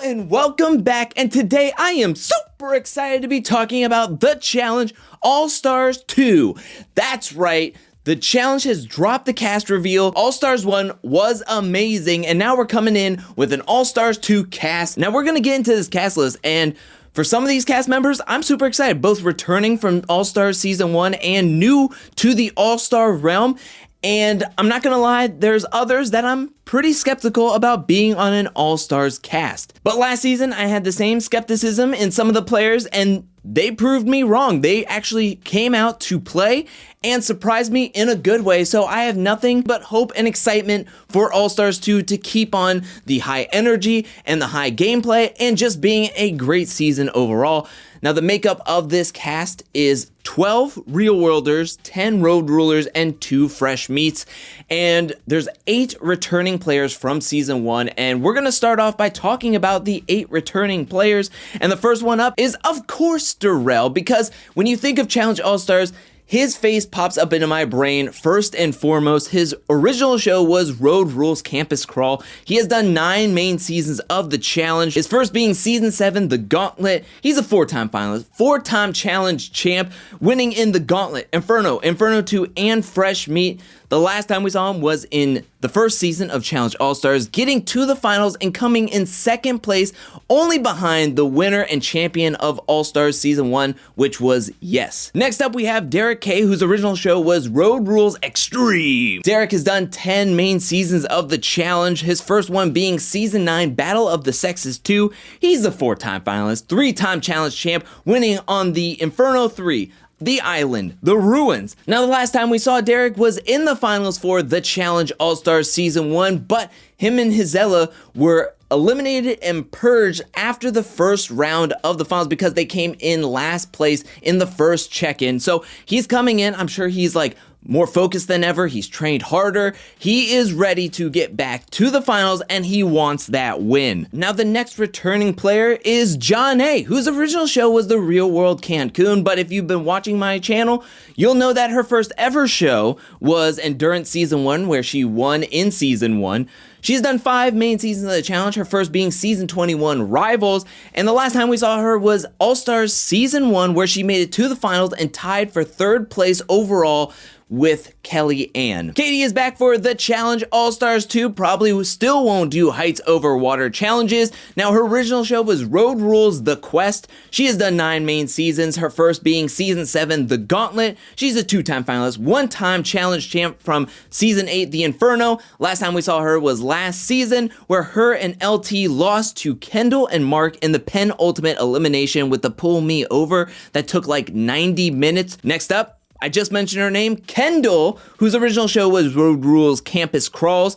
and welcome back, and today I am super excited to be talking about the Challenge All-Stars 2. That's right, the Challenge has dropped the cast reveal. All-Stars 1 was amazing, and now we're coming in with an All-Stars 2 cast. Now we're gonna get into this cast list, and for some of these cast members, I'm super excited, both returning from All-Stars Season 1 and new to the All-Star realm. And I'm not gonna lie, there's others that I'm pretty skeptical about being on an All-Stars cast. But last season, I had the same skepticism in some of the players, and they proved me wrong. They actually came out to play and surprised me in a good way, so I have nothing but hope and excitement for All-Stars 2 to keep on the high energy and the high gameplay and just being a great season overall. Now, the makeup of this cast is 12 Real Worlders, 10 Road Rulers, and 2 Fresh Meats. And there's 8 returning players from Season 1. And we're going to start off by talking about the 8 returning players. And the first one up is, of course, Darrell. Because when you think of Challenge All-Stars, his face pops up into my brain first and foremost. His original show was Road Rules Campus Crawl. He has done 9 main seasons of the challenge, his first being Season 7, The Gauntlet. He's a 4-time finalist, 4-time challenge champ, winning in The Gauntlet, Inferno, Inferno 2, and Fresh Meat. The last time we saw him was in the first season of Challenge All-Stars, getting to the finals and coming in second place, only behind the winner and champion of All-Stars Season 1, which was Yes. Next up, we have Derek K, whose original show was Road Rules Extreme. Derek has done 10 main seasons of the challenge, his first one being Season 9, Battle of the Sexes 2. He's a 4-time finalist, 3-time challenge champ, winning on the Inferno 3, The Island, The Ruins. Now, the last time we saw Derek was in the finals for the Challenge All-Stars Season 1, but him and Hizella were eliminated and purged after the first round of the finals because they came in last place in the first check-in. So he's coming in, I'm sure he's like more focused than ever, he's trained harder, he is ready to get back to the finals, and he wants that win. Now, the next returning player is Janae, whose original show was The Real World Cancun, but if you've been watching my channel, you'll know that her first ever show was Endurance Season 1, where she won in Season 1. She's done 5 main seasons of the challenge, her first being Season 21, Rivals, and the last time we saw her was All-Stars Season 1, where she made it to the finals and tied for 3rd place overall with Kelly Ann. Katie is back for the Challenge All-Stars 2, probably still won't do Heights Over Water challenges. Now, her original show was Road Rules The Quest. She has done 9 main seasons, her first being Season 7, The Gauntlet. She's a 2-time finalist, 1-time challenge champ from Season 8, The Inferno. Last time we saw her was last season, where her and LT lost to Kendall and Mark in the penultimate elimination with the Pull Me Over that took like 90 minutes. Next up, I just mentioned her name, Kendall, whose original show was Road Rules Campus Crawls.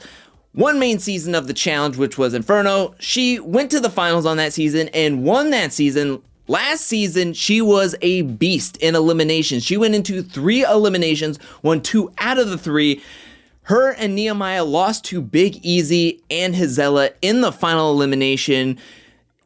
1 main season of the challenge, which was Inferno. She went to the finals on that season and won that season. Last season, she was a beast in eliminations. She went into 3 eliminations, won 2 out of the 3. Her and Nehemiah lost to Big Easy and Hizella in the final elimination.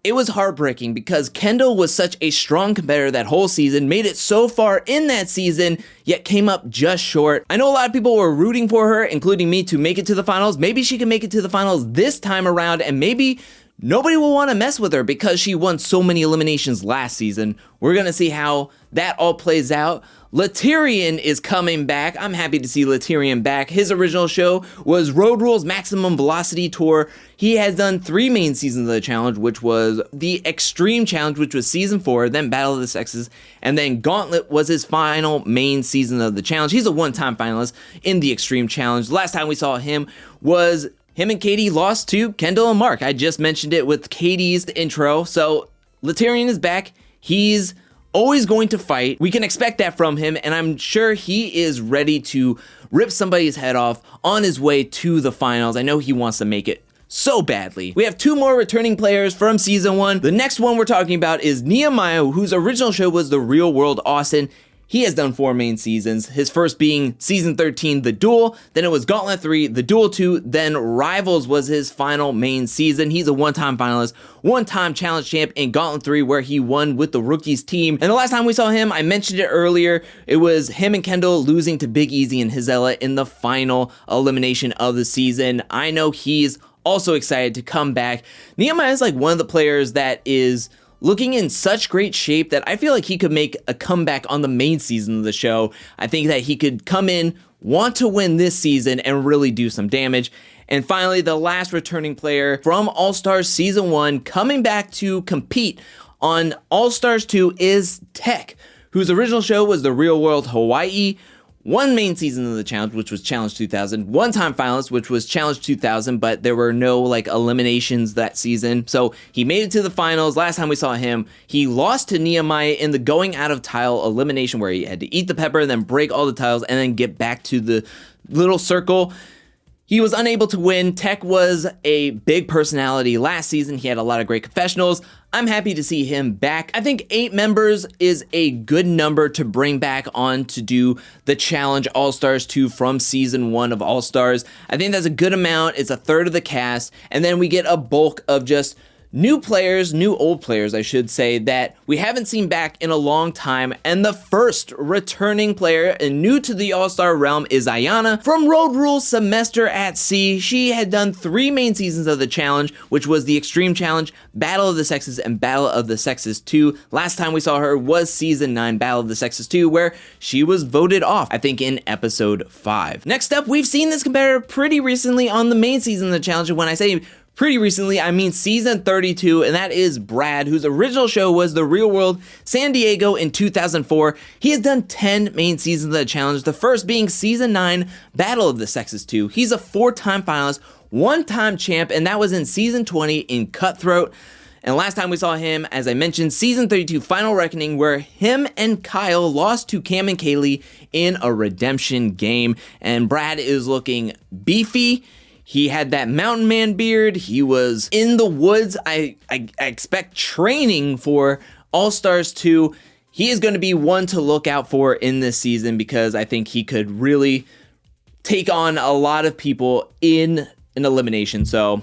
It was heartbreaking because Kendall was such a strong competitor that whole season, made it so far in that season, yet came up just short. I know a lot of people were rooting for her, including me, to make it to the finals. Maybe she can make it to the finals this time around, and maybe nobody will want to mess with her because she won so many eliminations last season. We're going to see how that all plays out. Laterian is coming back. I'm happy to see Laterian back. His original show was Road Rules Maximum Velocity Tour. He has done 3 main seasons of the challenge, which was the Extreme Challenge, which was Season 4, then Battle of the Sexes, and then Gauntlet was his final main season of the challenge. He's a 1-time finalist in the Extreme Challenge. Last time we saw him was him and Katie lost to Kendall and Mark. I just mentioned it with Katie's intro. So Laterian is back. He's always going to fight. We can expect that from him, and I'm sure he is ready to rip somebody's head off on his way to the finals. I know he wants to make it so badly. We have 2 more returning players from Season 1. The next one we're talking about is Nehemiah, whose original show was The Real World Austin. He has done 4 main seasons, his first being Season 13, The Duel, then it was Gauntlet 3, The Duel 2, then Rivals was his final main season. He's a 1-time finalist, 1-time challenge champ in Gauntlet 3, where he won with the Rookies team. And the last time we saw him, I mentioned it earlier, it was him and Kendall losing to Big Easy and Hizella in the final elimination of the season. I know he's also excited to come back. Nehemiah is like one of the players that is looking in such great shape that I feel like he could make a comeback on the main season of the show. I think that he could come in, want to win this season, and really do some damage. And finally, the last returning player from All-Stars Season 1 coming back to compete on All-Stars 2 is Tech, whose original show was The Real World Hawaii. One main season of the challenge, which was Challenge 2000, one-time finalist, which was Challenge 2000, but there were no eliminations that season. So he made it to the finals. Last time we saw him, he lost to Nehemiah in the going out of tile elimination, where he had to eat the pepper and then break all the tiles and then get back to the little circle. He was unable to win. Tech was a big personality last season. He had a lot of great confessionals. I'm happy to see him back. I think 8 members is a good number to bring back on to do the Challenge All-Stars 2 from Season 1 of All-Stars. I think that's a good amount. It's a third of the cast. And then we get a bulk of just new players, new old players, I should say, that we haven't seen back in a long time. And the first returning player and new to the All-Star realm is Ayana from Road Rules Semester at Sea. She had done 3 main seasons of the challenge, which was the Extreme Challenge, Battle of the Sexes, and Battle of the Sexes 2. Last time we saw her was Season 9, Battle of the Sexes 2, where she was voted off, I think, in Episode 5. Next up, we've seen this competitor pretty recently on the main season of the challenge, and when I say pretty recently, I mean Season 32, and that is Brad, whose original show was The Real World San Diego in 2004. He has done 10 main seasons of the challenge, the first being Season 9, Battle of the Sexes 2. He's a 4-time finalist, 1-time champ, and that was in Season 20 in Cutthroat. And last time we saw him, as I mentioned, Season 32 Final Reckoning, where him and Kyle lost to Cam and Kaylee in a redemption game. And Brad is looking beefy. He had that mountain man beard. He was in the woods. I expect training for All-Stars 2. He is going to be one to look out for in this season because I think he could really take on a lot of people in an elimination. So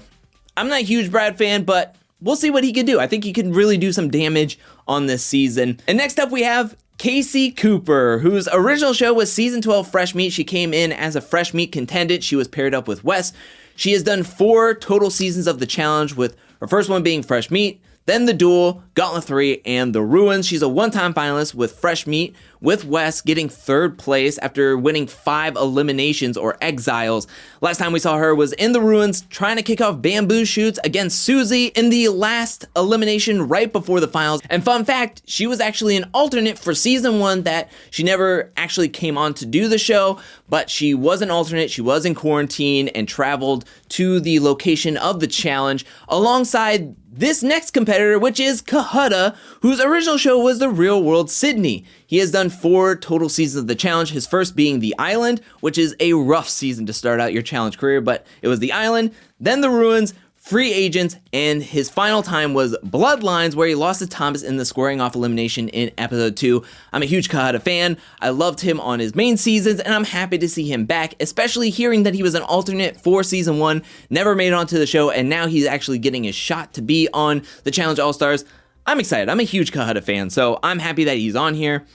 I'm not a huge Brad fan, but we'll see what he can do. I think he can really do some damage on this season. And next up we have Casey Cooper, whose original show was Season 12 Fresh Meat. She came in as a Fresh Meat contestant. She was paired up with Wes. She has done 4 total seasons of the challenge, with her first one being Fresh Meat, then The Duel, Gauntlet 3, and The Ruins. She's a 1-time finalist with Fresh Meat, with Wes getting 3rd place after winning 5 eliminations or exiles. Last time we saw her was in The Ruins, trying to kick off bamboo shoots against Susie in the last elimination right before the finals. And fun fact, she was actually an alternate for Season 1 that she never actually came on to do the show, but she was an alternate. She was in quarantine and traveled to the location of the challenge alongside this next competitor, which is Kahuta, whose original show was The Real World Sydney. He has done 4 total seasons of the challenge, his first being The Island, which is a rough season to start out your challenge career, but it was The Island, then The Ruins, Free Agents, and his final time was Bloodlines, where he lost to Thomas in the squaring off elimination in Episode 2. I'm a huge Kahuta fan. I loved him on his main seasons, and I'm happy to see him back, especially hearing that he was an alternate for Season 1, never made it onto the show, and now he's actually getting a shot to be on the Challenge All-Stars. I'm excited. I'm a huge Kahuta fan, so I'm happy that he's on here.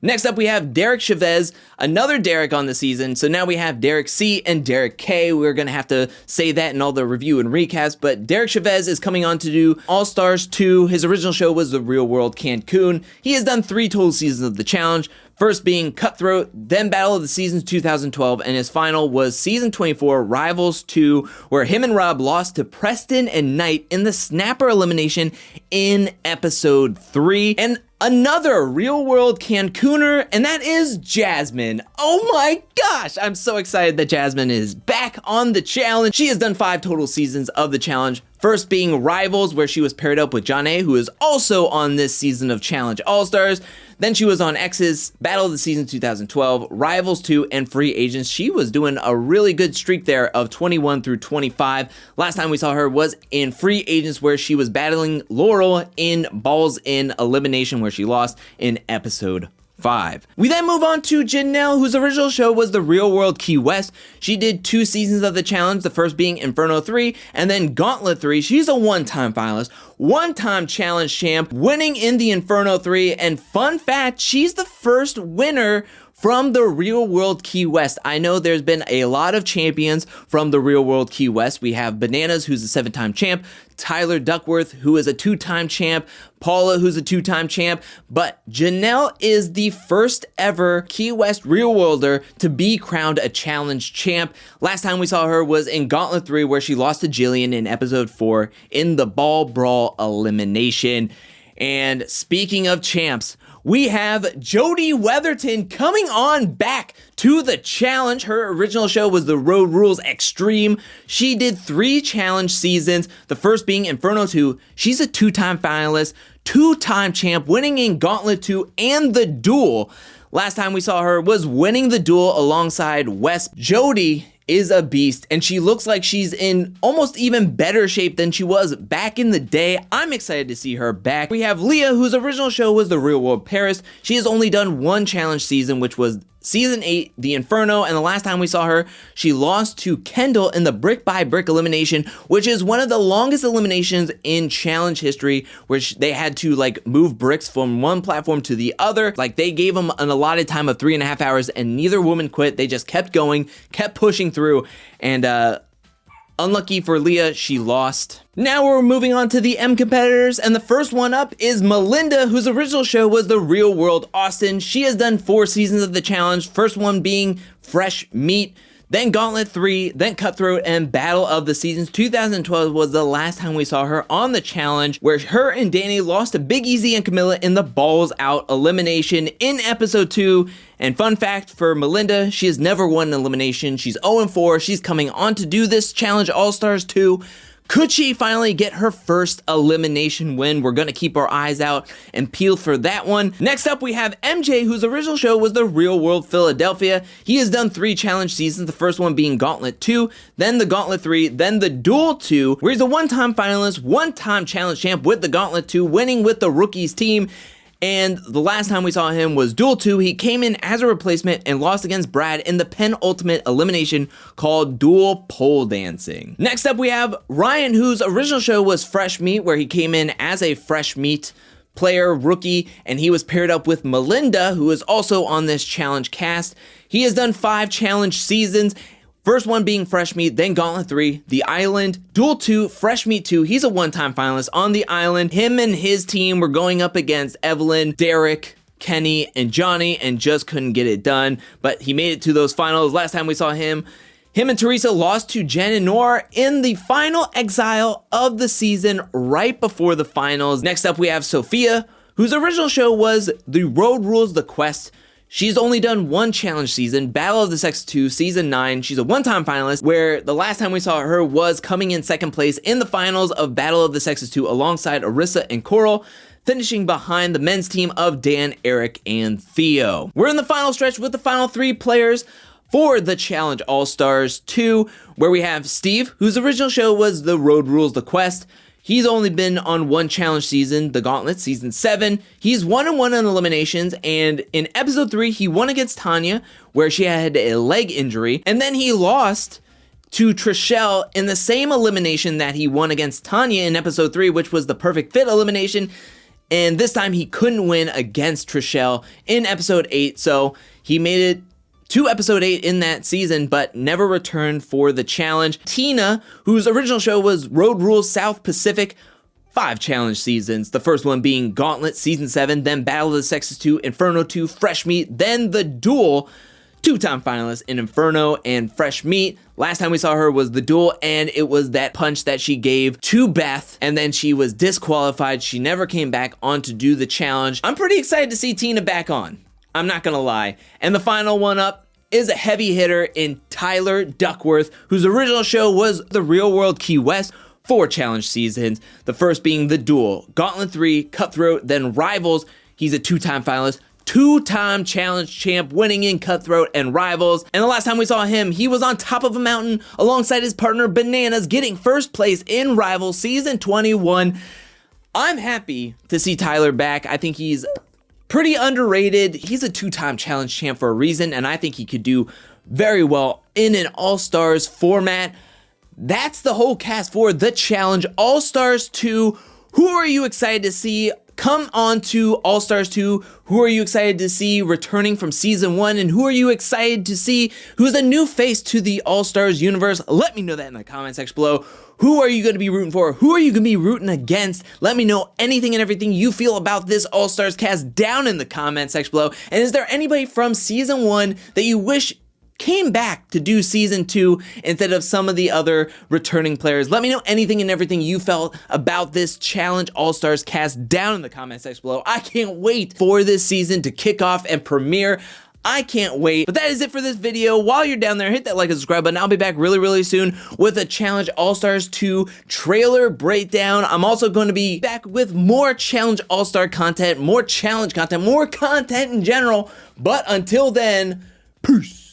Next up, we have Derek Chavez, another Derek on the season. So now we have Derek C and Derek K. We're going to have to say that in all the review and recaps, but Derek Chavez is coming on to do All-Stars 2. His original show was The Real World Cancun. He has done 3 total seasons of the challenge, first being Cutthroat, then Battle of the Seasons 2012, and his final was Season 24 Rivals 2, where him and Rob lost to Preston and Knight in the Snapper elimination in Episode 3. And another Real World Cancuner, and that is Jasmine. Oh my gosh, I'm so excited that Jasmine is back on the challenge. She has done 5 total seasons of the challenge, first being Rivals, where she was paired up with John A., who is also on this season of Challenge All-Stars. Then she was on X's, Battle of the Season 2012, Rivals 2, and Free Agents. She was doing a really good streak there of 21 through 25. Last time we saw her was in Free Agents, where she was battling Laurel in Balls in Elimination, where she lost in Episode 5. We then move on to Janelle, whose original show was The Real World Key West. She did 2 seasons of the challenge, the first being Inferno 3 and then Gauntlet 3. She's a 1-time finalist, 1-time challenge champ, winning in the Inferno 3. And fun fact, she's the first winner from the Real World Key West. I know there's been a lot of champions from the Real World Key West. We have Bananas, who's a 7-time champ, Tyler Duckworth, who is a 2-time champ, Paula, who's a 2-time champ, but Janelle is the first ever Key West Real Worlder to be crowned a challenge champ. Last time we saw her was in Gauntlet 3, where she lost to Jillian in episode 4 in the Ball Brawl elimination. And speaking of champs, we have Jody Weatherton coming on back to the challenge. Her original show was the Road Rules Extreme. She did 3 challenge seasons, the first being Inferno 2. She's a 2-time finalist, 2-time champ, winning in Gauntlet 2 and the Duel. Last time we saw her was winning the Duel alongside Wes. Jody is a beast, and she looks like she's in almost even better shape than she was back in the day. I'm excited to see her back. We have Leah, whose original show was the Real World Paris. She has only done 1 challenge season, which was season 8, the Inferno, and the last time we saw her, she lost to Kendall in the Brick by Brick elimination, which is one of the longest eliminations in challenge history, which they had to like move bricks from one platform to the other. Like, they gave them an allotted time of 3.5 hours, and neither woman quit. They just kept going, kept pushing through, and unlucky for Leah, she lost. Now we're moving on to the M competitors, and the first one up is Melinda, whose original show was the Real World Austin. She has done 4 seasons of the challenge, first one being Fresh Meat, then Gauntlet 3, then Cutthroat, and Battle of the Seasons. 2012 was the last time we saw her on the challenge, where her and Danny lost to Big Easy and Camilla in the Balls Out elimination in episode 2. And fun fact for Melinda, she has never won an elimination. She's 0-4. She's coming on to do this challenge All-Stars 2. Could she finally get her first elimination win? We're going to keep our eyes out and peeled for that one. Next up, we have MJ, whose original show was the Real World Philadelphia. He has done 3 challenge seasons, the first one being Gauntlet 2, then the Gauntlet 3, then the Duel 2, where he's a 1-time finalist, 1-time challenge champ with the Gauntlet 2, winning with the Rookies team. And the last time we saw him was Duel 2. He came in as a replacement and lost against Brad in the penultimate elimination called Duel Pole Dancing. Next up, we have Ryan, whose original show was Fresh Meat, where he came in as a Fresh Meat player, rookie, and he was paired up with Melinda, who is also on this challenge cast. He has done 5 challenge seasons. First one being Fresh Meat, then Gauntlet 3, The Island, Duel 2, Fresh Meat 2. He's a 1-time finalist on The Island. Him and his team were going up against Evelyn, Derek, Kenny, and Johnny, and just couldn't get it done. But he made it to those finals. Last time we saw him and Teresa lost to Jen and Nora in the final exile of the season right before the finals. Next up, we have Sophia, whose original show was The Road Rules The Quest. She's only done 1 challenge season, Battle of the Sexes 2, season 9. She's a 1-time finalist, where the last time we saw her was coming in 2nd place in the finals of Battle of the Sexes 2 alongside Arissa and Coral, finishing behind the men's team of Dan, Eric, and Theo. We're in the final stretch with the final 3 players for the Challenge All-Stars 2, where we have Steve, whose original show was The Road Rules The Quest. He's only been on 1 challenge season, the Gauntlet, season 7. He's 1-1 in eliminations, and in episode 3, he won against Tanya, where she had a leg injury, and then he lost to Trishelle in the same elimination that he won against Tanya in episode 3, which was the Perfect Fit elimination, and this time he couldn't win against Trishelle in episode 8, so he made it to episode 8 in that season, but never returned for the challenge. Tina, whose original show was Road Rules South Pacific, 5 challenge seasons. The first one being Gauntlet, season 7, then Battle of the Sexes 2, Inferno 2, Fresh Meat, then the Duel. 2-time finalist in Inferno and Fresh Meat. Last time we saw her was the Duel, and it was that punch that she gave to Beth, and then she was disqualified. She never came back on to do the challenge. I'm pretty excited to see Tina back on. I'm not gonna lie. And the final one up is a heavy hitter in Tyler Duckworth, whose original show was the Real World Key West, 4 challenge seasons. The first being the Duel, Gauntlet 3, Cutthroat, then Rivals. He's a 2-time finalist, 2-time challenge champ, winning in Cutthroat and Rivals. And the last time we saw him, he was on top of a mountain alongside his partner Bananas, getting 1st place in Rivals season 21. I'm happy to see Tyler back. I think he's pretty underrated. He's a 2-time challenge champ for a reason, and I think he could do very well in an All-Stars format. That's the whole cast for the Challenge All-Stars 2. Who are you excited to see come on to All-Stars 2. Who are you excited to see returning from Season 1? And who are you excited to see who's a new face to the All-Stars universe? Let me know that in the comment section below. Who are you going to be rooting for? Who are you going to be rooting against? Let me know anything and everything you feel about this All-Stars cast down in the comment section below. And is there anybody from Season 1 that you wish came back to do Season 2 instead of some of the other returning players? Let me know anything and everything you felt about this Challenge All-Stars cast down in the comment section below. I can't wait for this season to kick off and premiere. I can't wait. But that is it for this video. While you're down there, hit that like and subscribe button. I'll be back really soon with a Challenge All-Stars 2 trailer breakdown. I'm also going to be back with more Challenge All-Star content, more challenge content, more content in general. But until then, peace.